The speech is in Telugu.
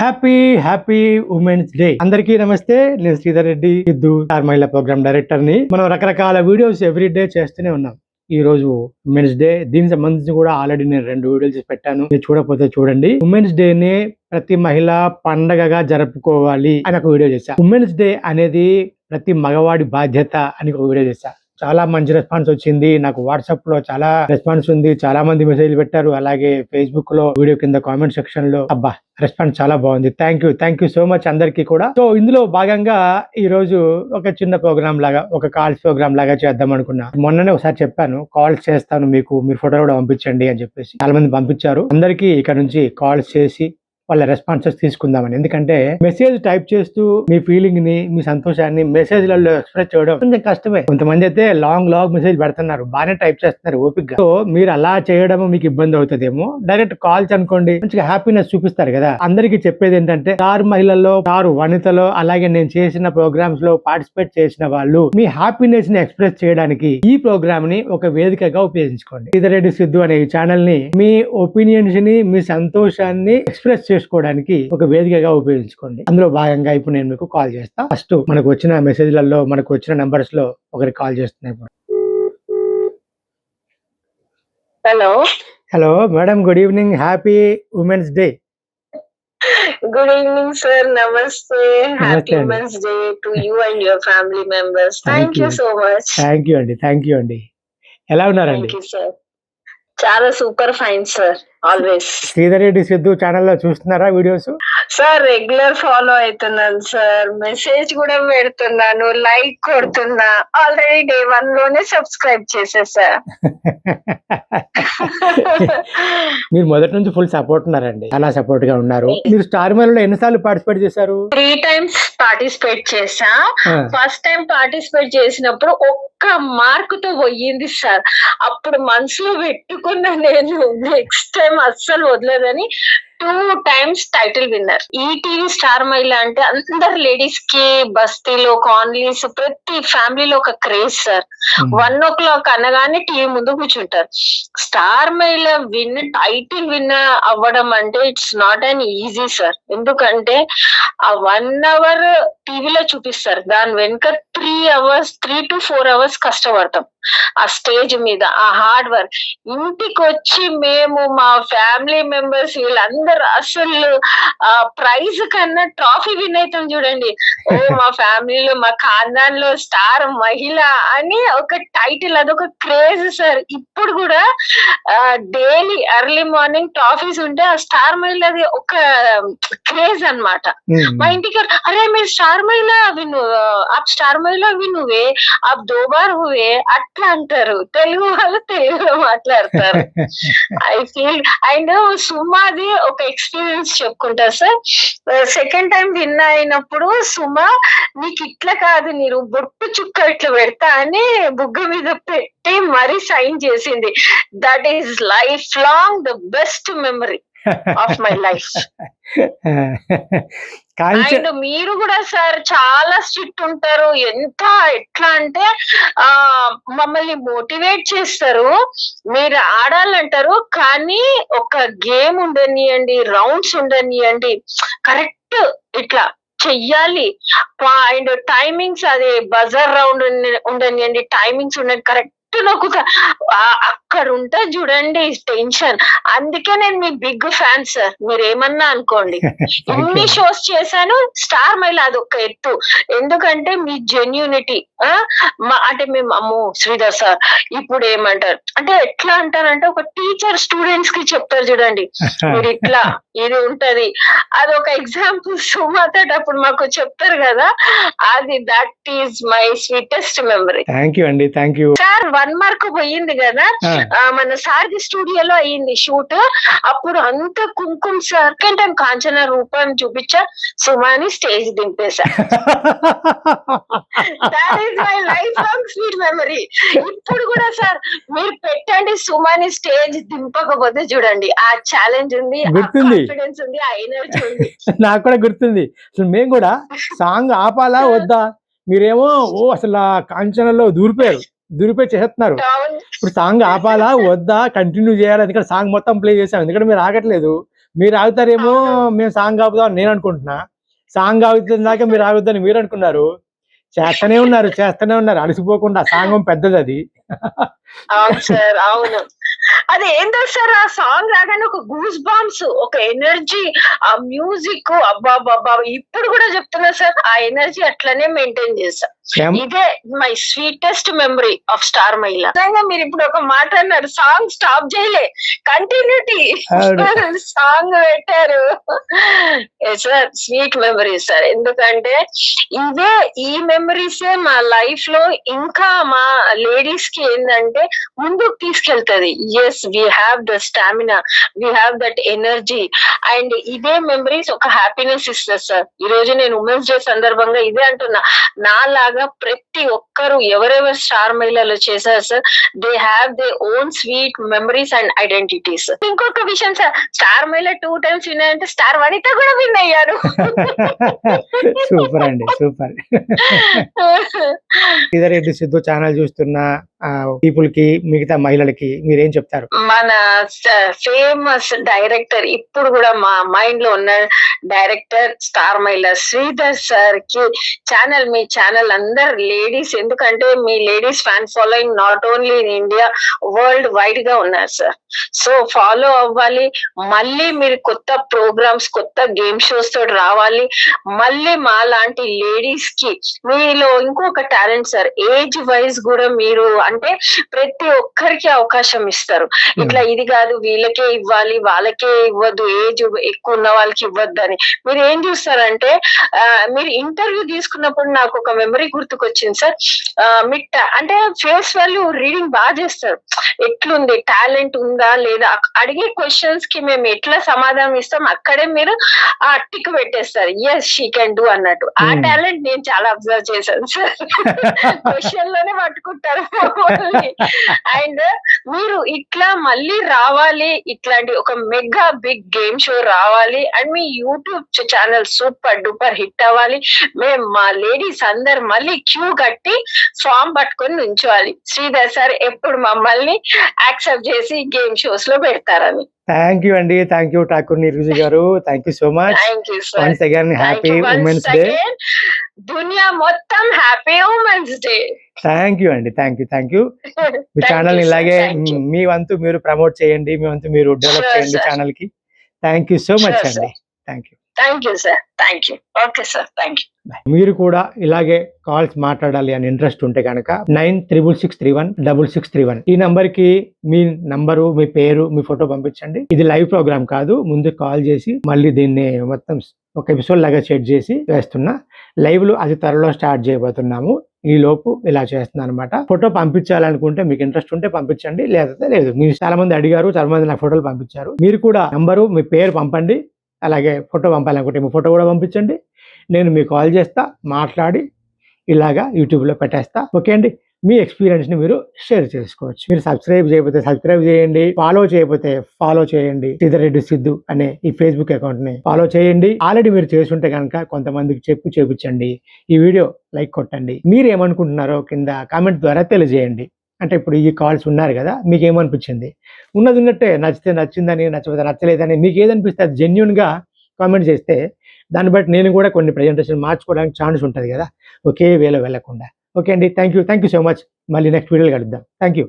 Happy happy women's day. అందరికీ నమస్తే. నేను శ్రీధర్ రెడ్డి, సిద్ధు స్టార్ మహిళా ప్రోగ్రామ్ డైరెక్టర్ ని. మనం రకరకాల వీడియోస్ ఎవ్రీ డే చేస్తూనే ఉన్నాం. ఈ రోజు ఉమెన్స్ డే. దీనికి సంబంధించి కూడా ఆల్రెడీ నేను 2 వీడియోలు చేసి పెట్టాను. మీరు చూడకపోతే చూడండి. ఉమెన్స్ డే ని ప్రతి మహిళ పండగగా జరుపుకోవాలి అని ఒక వీడియో చేశా. ఉమెన్స్ డే అనేది ప్రతి మగవాడి బాధ్యత అని ఒక వీడియో చేశా. చాలా మంచి రెస్పాన్స్ వచ్చింది. నాకు వాట్సాప్ లో చాలా రెస్పాన్స్ ఉంది. చాలా మంది మెసేజ్లు పెట్టారు. అలాగే ఫేస్బుక్ లో వీడియో కింద కామెంట్ సెక్షన్ లో అబ్బా రెస్పాన్స్ చాలా బాగుంది. థ్యాంక్ యూ సో మచ్ అందరికీ కూడా. సో ఇందులో భాగంగా ఈ రోజు ఒక చిన్న ప్రోగ్రామ్ లాగా, ఒక కాల్స్ ప్రోగ్రామ్ లాగా చేద్దాం అనుకున్నా. మొన్ననే ఒకసారి చెప్పాను, కాల్స్ చేస్తాను మీకు, మీరు ఫోటోలు కూడా పంపించండి అని చెప్పేసి చాలా మంది పంపించారు. అందరికీ ఇక్కడ నుంచి కాల్స్ చేసి వాళ్ళ రెస్పాన్సెస్ తీసుకుందామని. ఎందుకంటే మెసేజ్ టైప్ చేస్తూ మీ ఫీలింగ్ ని, మీ సంతోషాన్ని మెసేజ్లలో ఎక్స్ప్రెస్ చేయడం కొంచెం కష్టమే. కొంతమంది అయితే లాంగ్ మెసేజ్ పెడుతున్నారు, బాగానే టైప్ చేస్తున్నారు ఓపికగా. సో మీరు అలా చేయడం మీకు ఇబ్బంది అవుతుందేమో, డైరెక్ట్ కాల్స్ అనుకోండి, మంచిగా హ్యాపీనెస్ చూపిస్తారు కదా. అందరికీ చెప్పేది ఏంటంటే, స్టార్ మహిళల్లో, స్టార్ వనితలో, అలాగే నేను చేసిన ప్రోగ్రామ్స్ లో పార్టిసిపేట్ చేసిన వాళ్ళు మీ హ్యాపీనెస్ ని ఎక్స్ప్రెస్ చేయడానికి ఈ ప్రోగ్రామ్ ని ఒక వేదికగా ఉపయోగించుకోండి. శ్రీధర్ రెడ్డి సిద్ధు అనే ఈ ఛానల్ ని మీ ఒపీనియన్స్ ని, మీ సంతోషాన్ని ఎక్స్ప్రెస్ చేసుకోవడానికి ఒక వేదికగా ఉపయోగించుకోండి. అందులో భాగంగా ఇప్పుడు నేను మీకు కాల్ చేస్తా. ఫస్ట్ మనకు వచ్చిన మెసేజ్లలో, మనకు వచ్చిన నంబర్స్ లో ఒకరికి కాల్ చేస్తున్నాయి. Hello madam, good evening. Happy women's day. Good evening, sir. Namaste. Happy Women's Day to you and your family members. Thank you so much. Thank you అండి. ఎలా ఉన్నారండి? Thank you, sir. చాలా super fine sir. Always Sridhar Reddy Siddhu channel లో చూస్తున్నారా వీడియోస్? సార్ రెగ్యులర్ ఫాలో అవుతున్నాను సార్. మెసేజ్ కూడా పెడుతున్నాను, లైక్ కొడుతున్నా. ఆల్రెడీ డే 1 లోనే సబ్స్క్రైబ్ చేసేసా. మీరు మొదటి నుంచి ఫుల్ సపోర్ట్ ఉన్నారండి, చాలా సపోర్ట్ గా ఉన్నారు. మీరు స్టార్ మహిళలో ఎన్నిసార్లు పార్టిసిపేట్ చేశారు? 3 times పార్టిసిపేట్ చేసా. ఫస్ట్ టైం పార్టిసిపేట్ చేసినప్పుడు ఒక్క మార్క్ తో పోయింది సార్. అప్పుడు మనసులో పెట్టుకున్నా, నేను నెక్స్ట్ టైం అస్సలు వదలదని. 2 times title winner. ETV star మహిళ అంటే అందరు లేడీస్ కి బస్తీలో, కాలనీస్, ప్రతి ఫ్యామిలీలో ఒక క్రేజ్ సార్. 1 o'clock అనగానే టీవీ ముందు కూర్చుంటారు. స్టార్ మహిళ టైటిల్ విన్ అవ్వడం అంటే it's not an easy sir. ఎందుకంటే ఆ 1 hour టీవీలో చూపిస్తారు, దాని వెనుక 3 to 4 hours కష్టపడతాం ఆ స్టేజ్ మీద, ఆ హార్డ్ వర్క్. ఇంటికి వచ్చి మేము, మా ఫ్యామిలీ మెంబర్స్ వీళ్ళందరూ అసలు ఆ ప్రైజ్ కన్నా ట్రాఫీ విన్ అవుతాం చూడండి. ఓ మా ఫ్యామిలీలో, మా ఖాందాన్లో స్టార్ మహిళ అని ఒక టైటిల్, అదొక క్రేజ్ సార్. ఇప్పుడు కూడా డైలీ ఎర్లీ మార్నింగ్ ట్రాఫీస్ ఉంటే ఆ స్టార్ మహిళది ఒక క్రేజ్ అన్నమాట. మా ఇంటికి అరే మీరు స్టార్ మహిళ విను, आप स्टार महिला विन हुए, आप 2 बार हुए అట్లా అంటారు. తెలుగు వాళ్ళు తెలుగులో మాట్లాడతారు. I feel. అండ్ సుమాది ఒక ఎక్స్పీరియన్స్ చెప్పుకుంటా సార్. సెకండ్ టైం విన్ అయినప్పుడు సుమా నీకు ఇట్లా కాదు, నేను బొట్టు చుక్క ఇట్లా పెడతా అని బుగ్గ మీద పెట్టి మరీ సైన్ చేసింది. That is life long the best memory of my life. And మీరు కూడా సార్ చాలా స్ట్రిక్ట్ ఉంటారు. ఎట్లా అంటే మమ్మల్ని మోటివేట్ చేస్తారు. మీరు ఆడాలంటారు, కానీ ఒక గేమ్ ఉండనియండి, రౌండ్స్ ఉండనియండి, కరెక్ట్ ఇట్లా చెయ్యాలి. అండ్ టైమింగ్స్, అది బజర్ రౌండ్ ఉండనియండి, టైమింగ్స్ ఉండండి, కరెక్ట్ నాకు అక్కడ ఉంటా చూడండి టెన్షన్. అందుకే నేను మీ బిగ్ ఫ్యాన్ సార్. మీరు ఏమన్నా అనుకోండి. ఎన్ని షోస్ చేశాను, స్టార్ మహిళ అదొక ఎత్తు. ఎందుకంటే మీ జెన్యూనిటీ. అంటే మేము అమ్మో శ్రీధర్ సార్ ఇప్పుడు ఏమంటారు అంటే, ఎట్లా అంటారంటే ఒక టీచర్ స్టూడెంట్స్ కి చెప్తారు చూడండి, మీరు ఇట్లా ఇది ఉంటది. అదొక ఎగ్జాంపుల్ సుమాతోటి అప్పుడు మాకు చెప్తారు కదా, అది that is my sweetest memory. Thank you sir. 1 mark పోయింది కదా, మన సార్ది స్టూడియోలో అయ్యింది షూట్. అప్పుడు అంత కుంకుమ సార్. సెకండ్ టైం కాంచన రూపం చూపించా, సుమాని స్టేజ్ దింపేశా. That is my life long sweet memory. ఇప్పుడు కూడా సార్ మీరు పెట్టండి, సుమాని స్టేజ్ దింపకపోతే చూడండి, ఆ ఛాలెంజ్ ఉంది, ఆ కాన్ఫిడెన్స్ ఉంది, ఆ ఎనర్జీ ఉంది. నాకు కూడా గుర్తుంది. మేము కూడా సాంగ్ ఆపాలా వద్దా, మీరేమో అసలు కాంచనలో దూరిపోయి చేస్తున్నారు. ఇప్పుడు సాంగ్ ఆపాలా వద్దా, కంటిన్యూ చేయాలి, ఎందుకంటే సాంగ్ మొత్తం ప్లే చేసాం, ఎందుకంటే మీరు ఆగట్లేదు. మీరు ఆగుతారేమో, మేము సాంగ్ ఆపుదాం అని నేను అనుకుంటున్నా. సాంగ్ ఆగుతుంది దాకా మీరు ఆగుద్దని మీరు అనుకున్నారు. చేస్తూనే ఉన్నారు అలసిపోకుండా. సాంగ్ పెద్దది అది. అవును సార్, అవును. అది ఏంటో సార్, ఆ సాంగ్ రాగానే ఒక గూస్ బాంబ్స్, ఒక ఎనర్జీ, ఆ మ్యూజిక్, అబ్బా ఇప్పుడు కూడా చెప్తున్నా సార్, ఆ ఎనర్జీ అట్లనే మెయింటైన్ చేస్తా. ఇదే my sweetest memory of star మహిళ. నిజంగా మీరు ఇప్పుడు ఒక మాట అన్నారు, సాంగ్ స్టాప్ చేయలే, కంటిన్యూటీ సాంగ్ పెట్టారు సార్. స్వీట్ మెమరీస్ సార్, ఎందుకంటే ఈ మెమరీసే మా లైఫ్ లో ఇంకా మా లేడీస్ కి ఏంటంటే ముందుకు తీసుకెళ్తది. Yes, we have the stamina, we have that energy, and ఇదే మెమరీస్ ఒక హ్యాపీనెస్ ఇస్తుంది సార్. ఈ రోజు నేను ఉమెన్స్ డే సందర్భంగా ఇదే అంటున్నా, నాలాగా ప్రతి ఒక్కరు ఎవరెవరు స్టార్ మహిళలు చేశారు sir, they have they own sweet memories and identities. ఇంకొక విషయం సార్, స్టార్ మహిళ 2 times విన్ అయ్యంటే స్టార్ వనిత కూడా విన్ అయ్యారు. సూపర్ అండి, సూపర్. శ్రీధర్ సిద్ధు ఛానల్ చూస్తున్న పీపుల్ కి, మిగతా మహిళలకి మీరేం చెప్తారు? మన ఫేమస్ డైరెక్టర్, ఇప్పుడు కూడా మా మైండ్ లో ఉన్న director star Mahila Sridhar sir కి ఛానల్, మీ ఛానల్ అందరు లేడీస్, ఎందుకంటే మీ ladies fan following not only in India, world wide గా ఉన్నారు సార్. సో ఫాలో అవ్వాలి. మళ్ళీ మీరు కొత్త ప్రోగ్రామ్స్, కొత్త గేమ్ షోస్ తోటి రావాలి. మళ్ళీ మా లాంటి లేడీస్ కి మీలో ఇంకొక టాలెంట్ సార్, ఏజ్ వైజ్ కూడా మీరు అంటే ప్రతి ఒక్కరికి అవకాశం ఇస్తారు. ఇట్లా ఇది కాదు వీళ్ళకే ఇవ్వాలి, వాళ్ళకే ఇవ్వద్దు, ఏజ్ ఎక్కువ ఉన్న వాళ్ళకి ఇవ్వద్దు అని. మీరు ఏం చూస్తారంటే, మీరు ఇంటర్వ్యూ తీసుకున్నప్పుడు నాకు ఒక మెమరీ గుర్తుకొచ్చింది సార్. అంటే ఫేస్ వాల్యూ రీడింగ్ బాగా చేస్తారు. ఎట్లుంది, టాలెంట్ ఉందా లేదా, అడిగే క్వశ్చన్స్ కి మేము ఎట్లా సమాధానం ఇస్తాం అక్కడే మీరు ఆ టిక్ పెట్టేస్తారు, ఎస్ షీ కెన్ డూ అన్నట్టు. ఆ టాలెంట్ నేను చాలా అబ్జర్వ్ చేశాను సార్. క్వశ్చన్ లోనే పట్టుకుంటారు. అండ్ మీరు ఇట్లా మళ్ళీ రావాలి, ఇట్లాంటి ఒక మెగా బిగ్ గేమ్ షో రావాలి, and me YouTube channel super duper hit అవ్వాలి. మేము మా లేడీస్ అందరు మళ్ళీ క్యూ కట్టి ఫామ్ పట్టుకొని నుంచోవాలి. శ్రీధర్ సార్ ఎప్పుడు మమ్మల్ని యాక్సెప్ట్ చేసి గేమ్ షోస్ లో పెడతారని. థ్యాంక్ యూ అండి, థ్యాంక్ యూ ఠాకూర్ నిర్విజి గారు, thank you so much. Once again happy women's day. దునియా మొత్తం happy women's day. Thank you అండి, థ్యాంక్ యూ. మీ ఛానల్ ఇలాగే మీ వంతు మీరు ప్రమోట్ చేయండి, మీ వంతు మీరు డెవలప్ చేయండి ఛానల్ కి. థ్యాంక్ యూ సో మచ్ అండి. Thank you. Thank you sir, thank you. Okay sir, thank you. మీరు కూడా ఇలాగే కాల్స్ మాట్లాడాలి అని ఇంట్రెస్ట్ ఉంటే కనుక 96616631 ఈ నంబర్ కి మీ నంబరు, మీ పేరు, మీ ఫోటో పంపించండి. ఇది లైవ్ ప్రోగ్రామ్ కాదు, ముందు కాల్ చేసి మళ్ళీ దీన్ని మొత్తం ఒక ఎపిసోడ్ లాగా సెట్ చేసి వేస్తున్నా. లైవ్ లో అది త్వరలో స్టార్ట్ చేయబోతున్నాము. ఈ లోపు ఇలా చేస్తున్నాను అనమాట. ఫోటో పంపించాలనుకుంటే మీకు ఇంట్రెస్ట్ ఉంటే పంపించండి, లేకపోతే లేదు. మీరు చాలా మంది అడిగారు, చాలా మంది నాకు ఫోటోలు పంపించారు. మీరు కూడా నంబరు, మీ పేరు పంపండి, అలాగే ఫోటో పంపాలనుకుంటే మీ ఫోటో కూడా పంపించండి. నేను మీకు కాల్ చేస్తా, మాట్లాడి ఇలాగా యూట్యూబ్లో పెట్టేస్తా. ఓకే అండి, మీ ఎక్స్పీరియన్స్ని మీరు షేర్ చేసుకోవచ్చు. మీరు సబ్స్క్రైబ్ చేయకపోతే సబ్స్క్రైబ్ చేయండి, ఫాలో చేయకపోతే ఫాలో చేయండి. శ్రీధర్ రెడ్డి సిద్ధు అనే ఈ ఫేస్బుక్ అకౌంట్ని ఫాలో చేయండి. ఆల్రెడీ మీరు చేస్తుంటే కనుక కొంతమందికి చేపించండి. ఈ వీడియో లైక్ కొట్టండి. మీరు ఏమనుకుంటున్నారో కింద కామెంట్ ద్వారా తెలియజేయండి. అంటే ఇప్పుడు ఈ కాల్స్ ఉన్నారు కదా, మీకు ఏమనిపించింది? ఉన్నది ఉన్నట్టే, నచ్చితే నచ్చిందని, నచ్చకపోతే నచ్చలేదని, మీకు ఏదనిపిస్తే అది జెన్యున్గా కామెంట్ చేస్తే దాన్ని బట్టి నేను కూడా కొన్ని ప్రజెంటేషన్ మార్చుకోవడానికి ఛాన్స్ ఉంటుంది కదా, ఒకే వేలో వెళ్ళకుండా. ఓకే అండి, థ్యాంక్ యూ సో మచ్. మళ్ళీ నెక్స్ట్ వీడియోలో కలుద్దాం. Thank you.